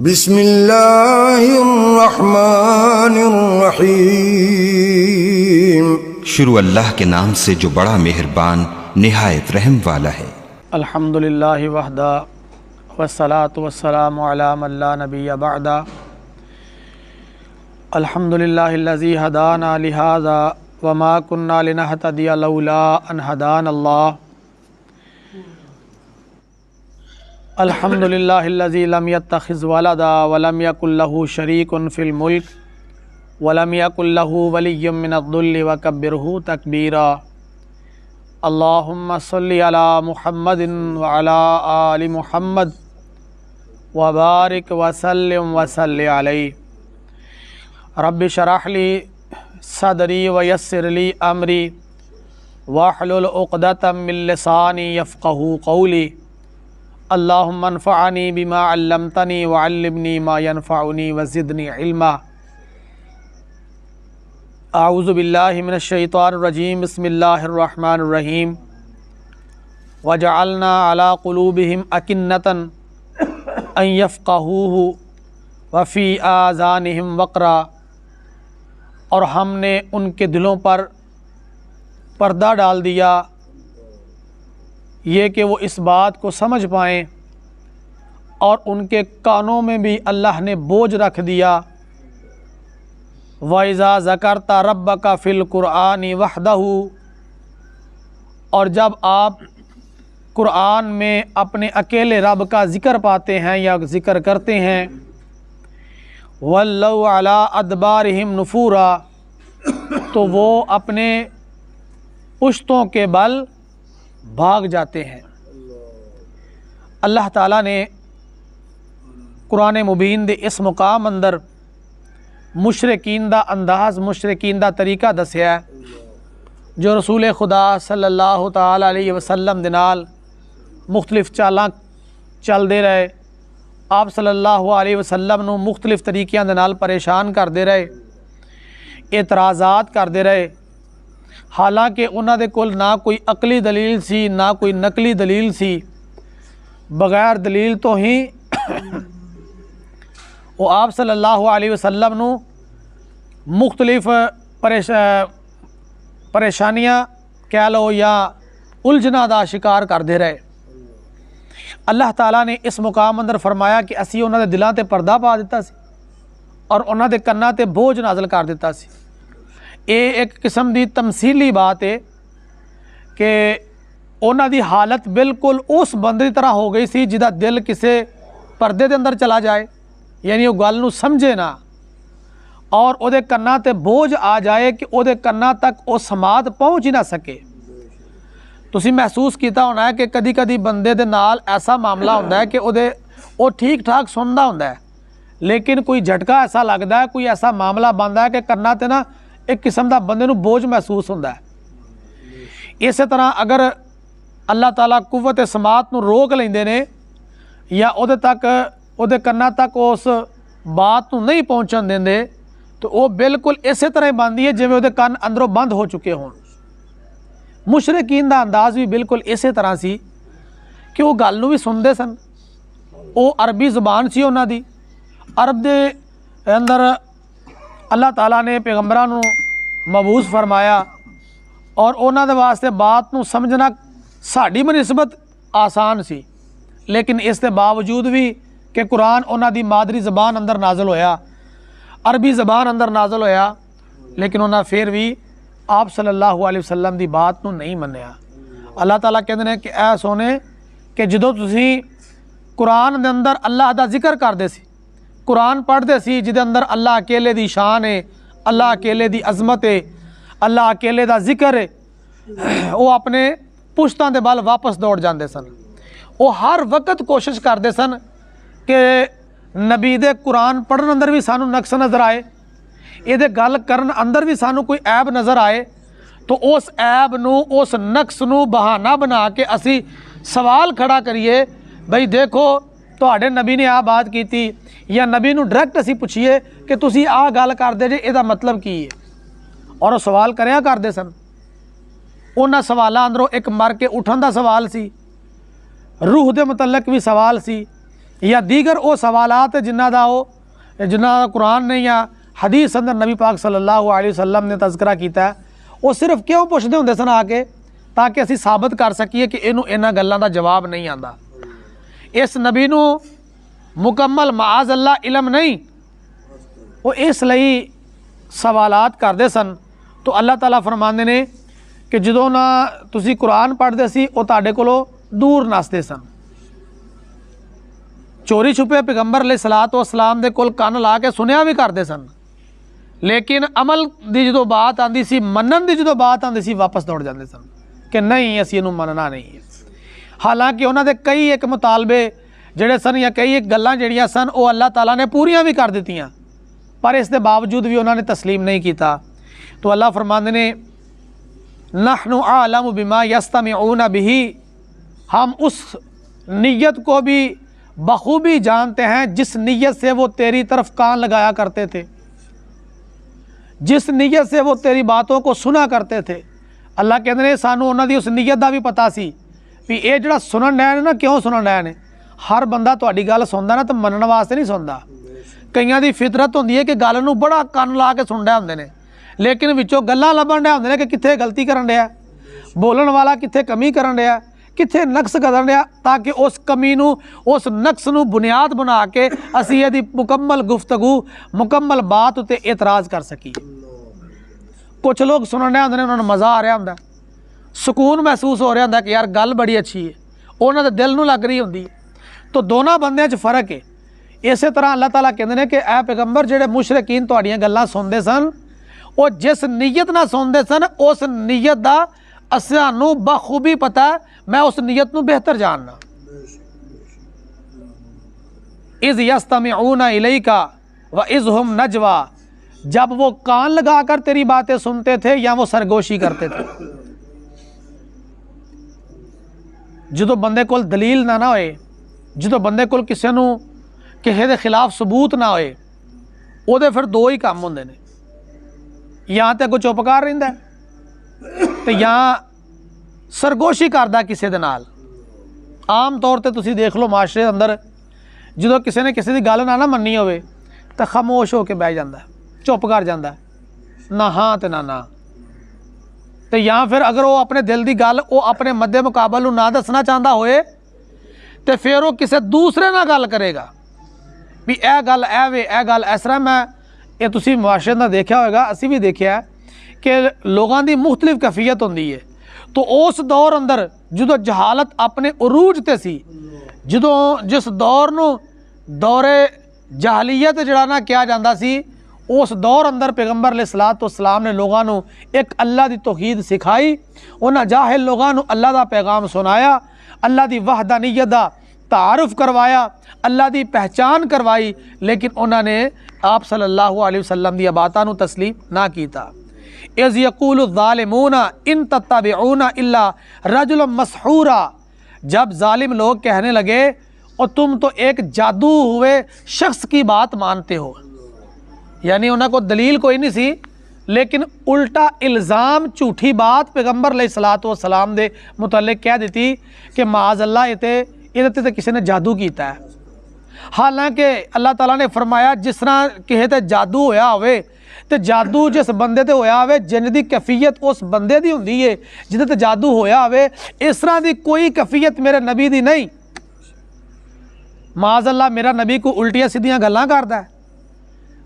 بسم اللہ الرحمن الرحیم۔ شروع اللہ کے نام سے جو بڑا مہربان نہایت رحم والا ہے۔ الحمدللہ وحدہ والصلاة والسلام علی من لا نبی بعدہ۔ الحمدللہ الذی ہدانا لہذا وما کننا لنہتدی لولا ان ہدانا اللہ۔ الحمدللہ الذی لم یتخذ ولدا ولم یکن لہ شریک فی الملک ولم یکن لہ ولی من الذل وکبرہ تکبیرا۔ اللہم صلی علی محمد وعلی آل محمد وبارک وسلم وصلی علیہ۔ رب اشرح لی صدری ویسر لی امری واحلل عقدۃ من لسانی یفقہوا قولی۔ اللہم انفعنی بما علمتنی وعلمنی ما ینفعنی وزدنی علما۔ اعوذ باللہ من الشیطان الرجیم، بسم اللہ الرحمن الرحیم۔ وجعلنا علی قلوبہم اکنۃ ان یفقہوہ وفی آذانہم وقرا، اور ہم نے ان کے دلوں پر پردہ ڈال دیا یہ کہ وہ اس بات کو سمجھ پائیں، اور ان کے کانوں میں بھی اللہ نے بوجھ رکھ دیا۔ وَإِذَا ذَكَرْتَ رَبَّكَ فِي الْقُرْآنِ وَحْدَهُ، اور جب آپ قرآن میں اپنے اکیلے رب کا ذکر پاتے ہیں یا ذکر کرتے ہیں، وَلَّوْا عَلَىٰ أَدْبَارِهِمْ نُفُورًا، تو وہ اپنے پشتوں کے بل بھاگ جاتے ہیں۔ اللہ تعالیٰ نے قرآن مبین دے اس مقام اندر مشرکین دا انداز، مشرکین دا طریقہ دسیا ہے، جو رسول خدا صلی اللہ تعالی علیہ وسلم دے نال مختلف چالاں چل دے رہے، آپ صلی اللہ علیہ وسلم نو مختلف طریقیاں دے نال پریشان کر دے رہے، اعتراضات کر دے رہے، حالانکہ انہاں دے کول نہ کوئی عقلی دلیل سی نہ کوئی نقلی دلیل سی، بغیر دلیل تو ہی وہ آپ صلی اللہ علیہ وسلم نو مختلف پریشانیاں کہہ لو یا الجھنا دا شکار کر دے رہے۔ اللہ تعالیٰ نے اس مقام اندر فرمایا کہ اسی انہاں دے دلاں تے پردہ پا دیتا سی اور انہاں دے کناں تے بوجھ نازل کر دیتا سی۔ یہ ایک قسم دی تمثیلی بات ہے کہ انہاں دی حالت بالکل اس بندے دی طرح ہو گئی سی جدا دل کسے پردے دے اندر چلا جائے، یعنی وہ گل نو سمجھے نہ، اور او دے کناں تے بوجھ آ جائے کہ او دے کناں تک او سماعت پہنچ ہی نہ سکے۔ تسی محسوس کیتا ہونا ہے کہ کدی کدی بندے دے نال ایسا معاملہ ہوندا ہے کہ او ٹھیک ٹھاک سندا ہوندا ہے، لیکن کوئی جھٹکا ایسا لگدا ہے، کوئی ایسا معاملہ بندا ہے کہ کناں تے نا ایک قسم دا بندے نو بوجھ محسوس ہوندا ہے۔ اسی طرح اگر اللہ تعالیٰ قوت سماعت نو روک لیندے نے یا او دے کناں تک اس بات نو نہیں پہنچن دیندے، تو وہ بالکل اسی طرح بندی ہے جویں او دے کن اندروں بند ہو چکے ہون۔ مشرکین دا انداز بھی بالکل اسی طرح سی کہ وہ گل نو بھی سندے سن، وہ عربی زبان سی انہاں دی، عرب دے اندر اللہ تعالیٰ نے پیغمبراں نو مبعوث فرمایا، اور انہاں دے واسطے بات نو سمجھنا ساڈی بنسبت آسان سی، لیکن اس دے باوجود بھی کہ قرآن انہاں دی مادری زبان اندر نازل ہویا، عربی زبان اندر نازل ہویا، لیکن انہاں پھر بھی آپ صلی اللہ علیہ وسلم دی بات نو نہیں منیا۔ اللہ تعالیٰ کہندے نے کہ اے سونے کہ جدوں تسی قرآن دے اندر اللہ دا ذکر کردے سی، قرآن پڑھتے سی جدے اندر اللہ اکیلے دی شان ہے، اللہ اکیلے دی عظمت ہے، اللہ اکیلے دا ذکر ہے، وہ اپنے پشتاں دے بال واپس دوڑ جاندے سن۔ وہ ہر وقت کوشش کردے سن کہ نبی دے قرآن پڑھن اندر بھی سانو نقص نظر آئے، یہ دے گل کرن اندر بھی سانو کوئی عیب نظر آئے، تو اس عیب نو اس نقص نو بہانہ بنا کے اسی سوال کھڑا کریے، بھئی دیکھو تواڈے نبی نے آ بات کیتی، یا نبی نو ڈائریکٹ اسی پوچھیے کہ تسی آ گل کردے جے یہ مطلب کی ہے، اور وہ سوال کریا کردے سن۔ انہاں سوالاں اندروں ایک مر کے اٹھن دا سوال سی، روح دے متعلق بھی سوال سی، یا دیگر وہ سوالات جنہ دا قرآن نے یا حدیث اندر نبی پاک صلی اللہ علیہ وسلم نے تذکرہ کیتا ہے، وہ صرف کیوں پوچھتے ہوندے سن آ کے تاکہ اسی ثابت کر سکیے کہ انہاں گلاں دا جواب نہیں آندا۔ اس نبی نو مکمل معاذ اللہ علم نہیں، وہ اس لئی سوالات کردے سن۔ تو اللہ تعالیٰ فرماندے نے کہ جدوں نہ تسی قرآن پڑھدے سی وہ تہاڈے کولوں دور نسدے سن، چوری چھپے پیغمبر علیہ الصلوۃ والسلام دے کول کن لا کے سنیا بھی کردے سن، لیکن عمل دی جدوں بات آندی سی، منن دی جدوں بات آندی سی، واپس دوڑ جاندے سن کہ نہیں اسی اینوں مننا نہیں ہے۔ حالانکہ انہاں دے کئی ایک مطالبے جڑے سن یا کئی ایک گلاں جڑیاں سن وہ اللہ تعالیٰ نے پوریاں بھی کر دتیاں، پر اس دے باوجود بھی انہوں نے تسلیم نہیں کیتا۔ تو اللہ فرماندے نے نحن اعلم بما یستمعون بہ، ہم اس نیت کو بھی بخوبی جانتے ہیں جس نیت سے وہ تیری طرف کان لگایا کرتے تھے، جس نیت سے وہ تیری باتوں کو سنا کرتے تھے۔ اللہ کہندے نے سانو انہاں دی اس نیت دا بھی پتہ سی بھی اے جڑا سنن ڈے نے نا کیوں سنن ڈے نے۔ ہر بندہ تہاڈی گل سندا نا تو منن واسطے نہیں سندا، کئیاں دی فطرت ہوندی ہے کہ گل نو بڑا کن لا کے سن رہے ہوندے نے، لیکن وچوں گلاں لبن رہے ہوندے نے کہ کتھے غلطی کرن ڈیا، بولن والا کتھے کمی کرن ڈیا، کتھے نقص کرن ڈیا، تاکہ اس کمی نو اس نقص نو بنیاد بنا کے اسی یہ دی مکمل گفتگو مکمل بات تے اعتراض کر سکیے۔ کچھ لوگ سنن رہے ہوندے نے، انہاں نوں مزہ آ رہا ہوندا، سکون محسوس ہو رہا ہوندا کہ یار گل بڑی اچھی ہے، انہاں دے دل نو لگ رہی ہوندی ہے۔ تو دونوں بندیاں 'چ فرق ہے۔ اسی طرح اللہ تعالیٰ کہندے نے کہ اے پیغمبر جڑے مشرکین تہاڈیاں گلاں سنتے سن وہ جس نیت نہ سنتے سن اس نیت دا اسانوں بخوبی پتہ ہے، میں اس نیت نو بہتر جاننا۔ اذ یستمعون الیک واذ ہم نجوا، جب وہ کان لگا کر تیری باتیں سنتے تھے یا وہ سرگوشی کرتے تھے۔ جدو بندے کول دلیل نہ ہوئے، جدو بندے کول کسے نو کسی دے خلاف ثبوت نہ ہوئے، وہ دے پھر دو ہی کام ہوندے نے، یا تے کوئی چپ کر رہندا ہے تے یا سرگوشی کردا کسے دے نال۔ عام طور تے تسی دیکھ لو معاشرے اندر جدو کسے نے کسے دی گل نہ مننی ہوئے تے خاموش ہو کے بیٹھ جاندا ہے، چپ کر جاندا ہے، نہ ہاں تے نہ تے یا پھر اگر وہ اپنے دل دی گل وہ اپنے مد مقابل نو نہ دسنا چاہتا ہوئے تے پھر وہ کسے دوسرے نہ گل کرے گا بھی اے گل اے وے اے گل اس طرح۔ میں یہ تسی معاشرے دا دیکھا ہوئے گا، اسی بھی دیکھا ہے کہ لوگاں دی مختلف کیفیت ہوندی ہے۔ تو اس دور اندر جدو جہالت اپنے عروج تے سی، جدو جس دور نو دور جاہلیت جڑا نہ کیا جاندہ سی، اس دور اندر پیغمبر علیہ الصلوۃ والسلام نے لوگاں نو ایک اللہ دی توحید سکھائی، انہاں جاہل لوگاں نو اللہ دا پیغام سنایا، اللہ دی وحدانیت دا تعارف کروایا، اللہ دی پہچان کروائی، لیکن انہوں نے آپ صلی اللہ علیہ وسلم دی باتاں نو تسلیم نہ کیتا۔ اذ یقول الظالمون ان تتبعون الا رجلا مسحورا، جب ظالم لوگ کہنے لگے اور تم تو ایک جادو ہوئے شخص کی بات مانتے ہو، یعنی انہوں کو دلیل کوئی نہیں سی، لیکن الٹا الزام جھوٹھی بات پیغمبر علیہ الصلوۃ والسلام دے متعلق کہہ دیتی کہ معاذ اللہ یہ تے کسی نے جادو کیتا ہے۔ حالانکہ اللہ تعالیٰ نے فرمایا جس طرح کہے تے جادو ہویا ہوئے تے جادو جس بندے تے ہویا ہوئے جن دی کیفیت اس بندے دی ہوندی ہے جدے تے جادو ہویا ہوئے، اس طرح دی کوئی کیفیت میرے نبی دی نہیں۔ معاذ اللہ میرا نبی کو الٹیاں سیدھیاں گلاں کردا ہے،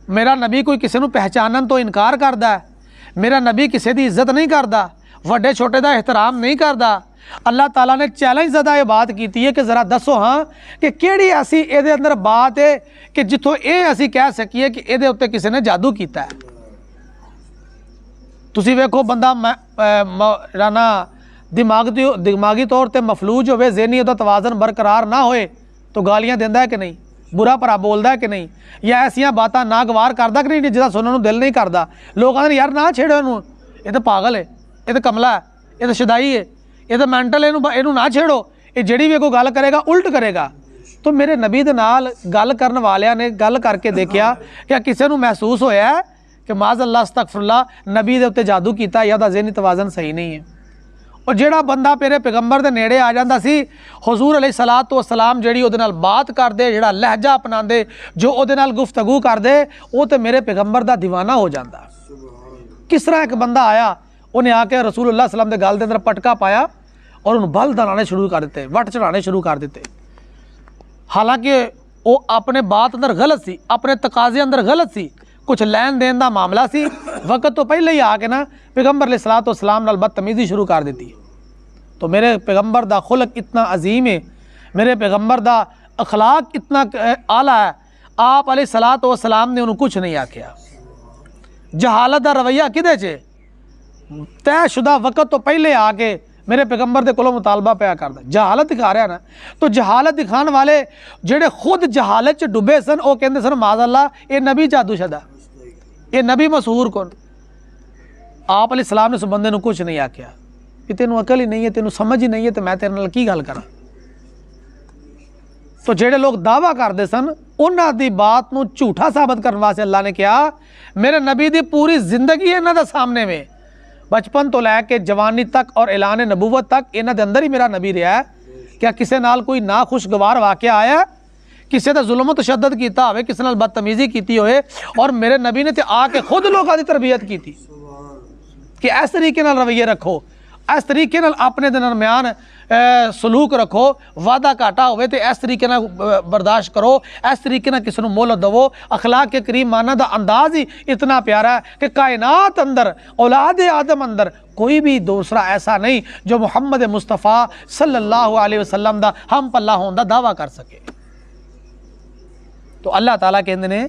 میرا نبی کوئی کسی نو پہچانن تو انکار کردا ہے، میرا نبی کسی دی عزت نہیں کردا، وڈے چھوٹے دا احترام نہیں کردا۔ اللہ تعالیٰ نے چیلنج زدہ یہ بات کیتی ہے کہ ذرا دسو ہاں کہ کیڑی ایسی اے دے اندر بات ہے کہ جتوں اے ایسی کہہ سکیے کہ اے دے اوتے کسی نے جادو کیتا ہے۔ تسی ویکھو بندہ رانا دماغی طور تے مفلوج ہوئے، ذہنی دا توازن برقرار نہ ہوئے تو گالیاں دیندا ہے کہ نہیں، برا بھرا بولدا ہے کہ نہیں، یا ایسیاں باتاں ناگوار کردا کہ نہیں جہاں سنن نو دل نہیں کردا۔ لوگ آندے یار نہ چھیڑو اینوں، یہ تو پاگل ہے، یہ تو کملا ہے، یہ تو شدائی ہے، یہ تو مینٹل، اینوں نہ چھیڑو، یہ جڑی بھی کوئی گل کرے گا الٹ کرے گا۔ تو میرے نبی دے نال گل کرن والیاں نے گل کر کے دیکھیا کہ کسی نو محسوس ہویا ہے کہ معاذ اللہ استغفر اللہ نبی دے اوتے جادو کیتا یا دا ذہنی توازن صحیح نہیں ہے۔ اور جڑا بندہ میرے پیغمبر دے نیڑے آ جاندہ سی حضور علیہ الصلوۃ والسلام جڑی اودے نال بات کر دے، جڑا لہجہ اپنا دے، جو اودے نال گفتگو کر دے، وہ تے میرے پیغمبر دا دیوانہ ہو جاندہ۔ کس طرح ایک بندہ آیا، انہیں آ کے رسول اللہ صلی اللہ علیہ وسلم دے گل دے اندر پٹکا پایا اور انہوں بل دلانے شروع کر دیتے، وٹ چڑھانے شروع کر دیتے، حالانکہ وہ اپنے بات اندر غلط سی، اپنے تقاضے اندر غلط سی، کچھ لین دین دا معاملہ سی، وقت تو پہلے ہی آ کے نا پیغمبر علیہ الصلوۃ والسلام نال بدتمیزی شروع کر دیتی ہے۔ تو میرے پیغمبر دا خلق اتنا عظیم ہے، میرے پیغمبر دا اخلاق اتنا اعلیٰ ہے، آپ علیہ الصلوۃ والسلام نے انہوں کچھ نہیں آکھیا۔ جہالت دا رویہ کدے چے طے شدہ وقت تو پہلے آ کے میرے پیغمبر دے کولوں مطالبہ پیا کردا، جہالت دکھا رہا نا۔ تو جہالت دکھان والے جڑے خود جہالت چ ڈبے سن، وہ کہندے سن معاذ اللہ یہ نبی جادو شدہ، یہ نبی مسحور کون۔ آپ علیہ السلام نے اس بندے نو کچھ نہیں آکھیا کہ تینوں عقل ہی نہیں ہے، تینوں سمجھ ہی نہیں ہے، تو میں تیرے نال کی گل کراں۔ تو جڑے لوگ دعویٰ کردے سن انہاں دی بات نو جھوٹا ثابت کرنے واسطے اللہ نے کہا میرے نبی دی پوری زندگی انہاں دے سامنے میں، بچپن تو لے کے جوانی تک اور اعلان نبوت تک انہاں دے اندر ہی میرا نبی رہا ہے۔ کیا کسے نال کوئی ناخوشگوار واقعہ آیا ہے؟ کسے تے ظلم و تشدد کیتا ہوئے، کسے نال بدتمیزی کیتی ہوئے، اور میرے نبی نے تے آ کے خود لوگاں دی تربیت کیتی کہ اس طریقے نال رویے رکھو، اس طریقے نال اپنے دے درمیان سلوک رکھو، وعدہ کاٹا ہوئے تے اس طریقے نال برداشت کرو، اس طریقے نال کسی نو مہلت دو۔ اخلاق کے کریم معنی دا انداز ہی اتنا پیارا ہے کہ کائنات اندر، اولاد آدم اندر کوئی بھی دوسرا ایسا نہیں جو محمد مصطفیٰ صلی اللہ علیہ وسلم دا ہم پلہ ہون دا دعویٰ کر سکے۔ تو اللہ تعالیٰ کہندے نے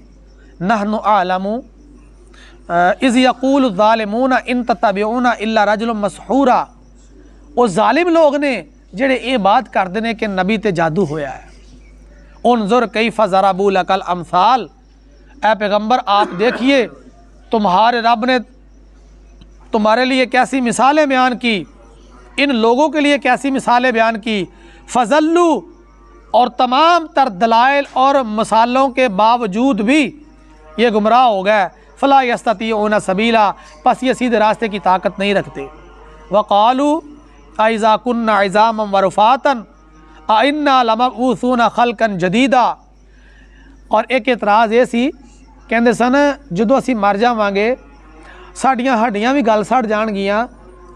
نحن اعلم اذ یقول الظالمون ان تتبعون الا رجلا مسحورا، وہ ظالم لوگ نے جڑے یہ بات کردے نے کہ نبی تے جادو ہویا ہے۔ انظر کیف ضربوا لک الامثال، اے پیغمبر آپ دیکھیے تمہارے رب نے تمہارے لیے کیسی مثالیں بیان کی، ان لوگوں کے لیے کیسی مثالیں بیان کی۔ فضلوا، اور تمام تر دلائل اور مثالوں کے باوجود بھی یہ گمراہ ہو گئے۔ فلا یستطیعون سبیلا، پس یہ سیدھے راستے کی طاقت نہیں رکھتے۔ وقالوا اذا كنا عظاما ورفاتا ائنا لمبعوثون خلقا جدیدا، اور ایک اعتراض یہ سی کہندے سن جدو اسی مر جاواਂਗੇ ساڈیاں ہڈیاں بھی گل سڑ جان گیاں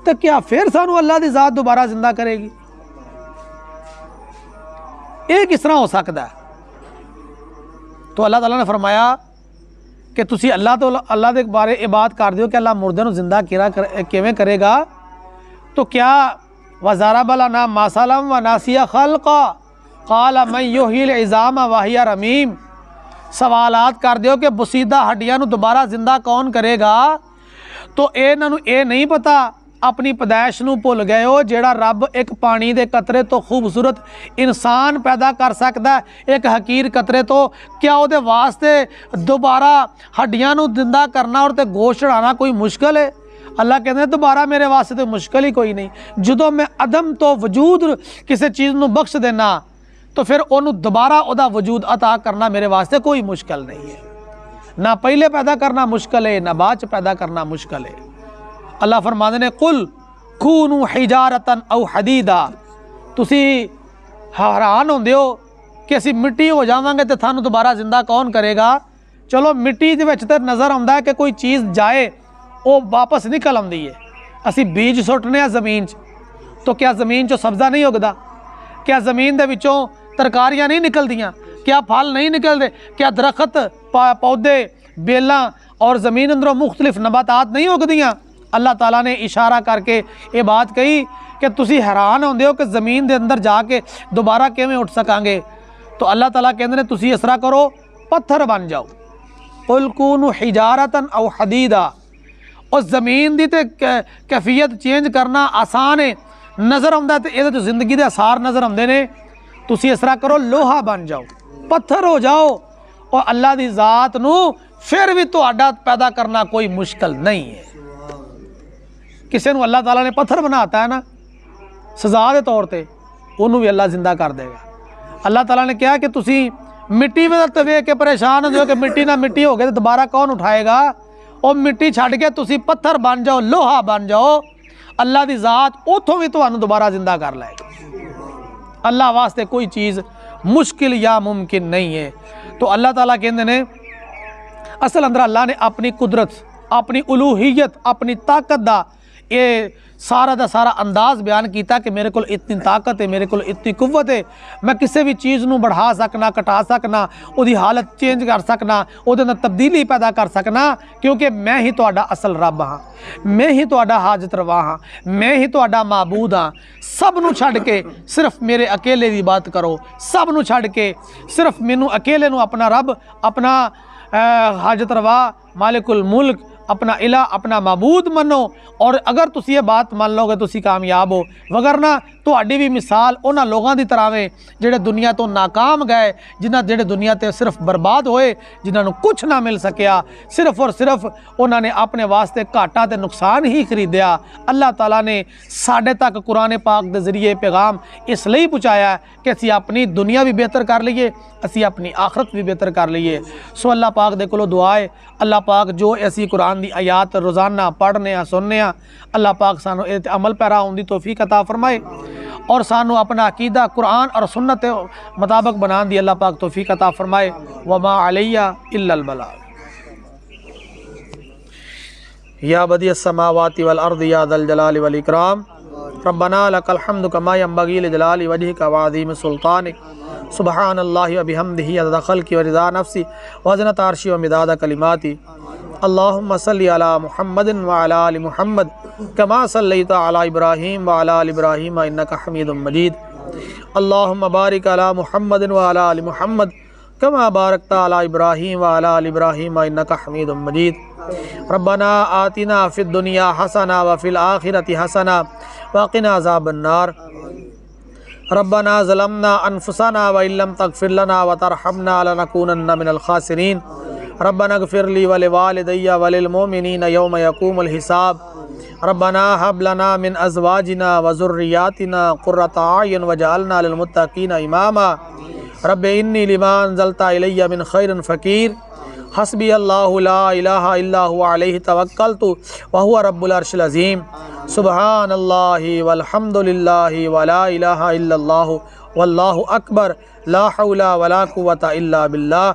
تو کیا پھر سانو اللہ دی ذات دوبارہ زندہ کرے گی؟ یہ کس طرح ہو سکتا ہے؟ تو اللہ تعالیٰ نے فرمایا کہ تسی اللہ دے بارے یہ بات کر دیو کہ اللہ مردے نو زندہ کیویں کرے گا؟ تو کیا وَضَرَبَ لَنَا مَثَلًا وَنَسِيَ خَلْقًا قَالَ مَنْ يُحْيِي الْعِظَامَ وَهِيَ رَمِيمٌ، سوالات کر دیو کہ بسیدہ ہڈیاں نو دوبارہ زندہ کون کرے گا؟ تو انہاں نو اے نہیں پتا، اپنی پیدائش نو بھول گئے ہو، جیڑا رب ایک پانی دے قطرے تو خوبصورت انسان پیدا کر سکتا ہے، ایک حقیر قطرے تو، کیا او دے واسطے دوبارہ ہڈیاں نو زندہ کرنا اور تے گوشت چڑھانا کوئی مشکل ہے؟ اللہ کہتے ہیں دوبارہ میرے واسطے تو مشکل ہی کوئی نہیں۔ جدو میں عدم تو وجود کسی چیز نو بخش دینا تو پھر انہوں دوبارہ او دا وجود عطا کرنا میرے واسطے کوئی مشکل نہیں ہے۔ نہ پہلے پیدا کرنا مشکل ہے، نہ بعد پیدا کرنا مشکل ہے۔ اللہ فرماندے نے قل کونوا حجارتا او حدیدا، تسی حیران ہوندے ہو کہ اسی مٹی ہو جاواں گے تے تھانوں دوبارہ زندہ کون کرے گا؟ چلو مٹی دے وچ تے نظر آوندا ہے کہ کوئی چیز جائے وہ واپس نکل آندی ہے۔ اسی بیج سٹنے ہیں زمین چ تو کیا زمین چو سبزہ نہیں اگدا؟ کیا زمین دے وچوں ترکاریاں نہیں نکلدیاں؟ کیا پھل نہیں نکلدے؟ کیا درخت پودے بیلاں اور زمین اندروں مختلف نباتات نہیں اگدیاں؟ اللہ تعالیٰ نے اشارہ کر کے یہ بات کہی کہ تسی حیران ہوندے ہو کہ زمین دے اندر جا کے دوبارہ کیویں اٹھ سکاں گے؟ تو اللہ تعالیٰ کہندے نے تسی اس طرح کرو پتھر بن جاؤ۔ قل کونوا حجارتا او حدیدا، اور زمین دی تے کیفیت چینج کرنا آسان ہے، نظر آمدا ہے تے یہ تو زندگی دے اثار نظر آمدے نے۔ تسی اس طرح کرو لوہا بن جاؤ، پتھر ہو جاؤ، اور اللہ دی ذات نو پھر بھی تہاڈا پیدا کرنا کوئی مشکل نہیں ہے۔ کسی نو اللہ تعالیٰ نے پتھر بناتا ہے نا سزا دے طور تے، انہوں بھی اللہ زندہ کر دے گا۔ اللہ تعالیٰ نے کہا کہ تسی مٹی میں ویکھ کے پریشان ہو کہ مٹی نہ مٹی ہو گئے تو دوبارہ کون اٹھائے گا؟ اور مٹی چھڑ کے تسی پتھر بن جاؤ، لوہا بن جاؤ، اللہ دی ذات اتوں بھی تمہیں دوبارہ زندہ کر لائے گا۔ اللہ واسطے کوئی چیز مشکل یا ممکن نہیں ہے۔ تو اللہ تعالیٰ کہندے نے اصل اندر اللہ نے اپنی قدرت، اپنی الوہیت، اپنی طاقت دا یہ سارا دا سارا انداز بیان کیتا کہ میرے کو اتنی طاقت ہے، میرے کو اتنی قوت ہے، میں کسی بھی چیز نو بڑھا سکنا، کٹا سکنا، وہ دی حالت چینج کر سکنا، وہ دے اندر تبدیلی پیدا کر سکنا، کیونکہ میں ہی تہاڈا اصل رب ہاں، میں ہی تہاڈا حاجت روا ہاں، میں ہی تہاڈا معبود ہاں۔ سب نو چھڑ کے صرف میرے اکیلے دی بات کرو، سب نو چھڑ کے صرف مینوں اکیلے نو اپنا رب، اپنا حاجت روا، مالک الملک، اپنا الہ، اپنا معبود منو، اور اگر تسی یہ بات مان لو گے تسی کامیاب ہو، وگرنہ تہاڈی بھی مثال انہاں لوگاں دی طرح ہے جڑے دنیا تو ناکام گئے، جڑے دنیا تے صرف برباد ہوئے، جنہاں نو کچھ نہ مل سکیا، صرف اور صرف انہاں نے اپنے واسطے گھاٹا تے نقصان ہی خریدیا۔ اللہ تعالیٰ نے ساڈے تک قرآن پاک دے ذریعے پیغام اس لیے پہنچایا ہے کہ اسی اپنی دنیا بھی بہتر کر لئیے، اسی اپنی آخرت بھی بہتر کر لئیے۔ سو اللہ پاک دے کولو دعا ہے اللہ پاک جو ایسی قرآن دی آیات روزانہ پڑھنے سننے اللہ پاک سانو عمل پیرا ہونے دی توفیق عطا فرمائے، اور سانو اپنا عقیدہ قرآن اور سنت مطابق بنان دی اللہ پاک توفیق عطا فرمائے۔ وما علیہ الا البلاغ۔ یا بدیع السماوات والارض یا ذا الجلال والاکرام، ربنا لک الحمد کما ینبغی لجلال وجہک وعظیم سلطانک، سبحان اللہ وبحمدہ عدد خلقی ورضا نفسی وزنۃ عرشی ومداد کلماتی۔ اللہم صلی علی محمد وعلی آل محمد کما صلیت علی ابراہیم وعلی آل ابراہیم انک حمید مجید۔ اللہم بارک علی محمد وعلی آل محمد کما بارکت علی ابراہیم وعلی آل ابراہیم انک حمید مجید۔ ربنا آتنا فی الدنیا حسنہ وفی الآخرۃ حسنہ وقنا عذاب النار۔ ربنا ظلمنا انفسنا وان لم تغفر لنا وترحمنا لنکونن من الخاسرین۔ ربنا اغفر لی ولوالدی وللمؤمنین یوم یقوم الحساب۔ ربنا هب لنا من ازواجنا وذریاتنا قرۃ اعین واجعلنا للمتقین اماما۔ رب انی لما انزلت الی من خیر فقیر۔ حسبی اللہ لا الہ الا هو علیہ توکلت وہو رب العرش العظیم۔ سبحان اللہ والحمد للہ ولا الہ الا اللہ واللہ اکبر، لا حول ولا قوۃ الا باللہ۔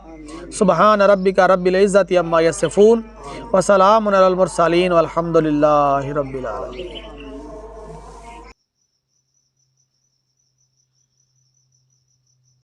سبحان ربک رب العزت عما یصفون وسلام علی المرسلین والحمد للہ رب العالمین۔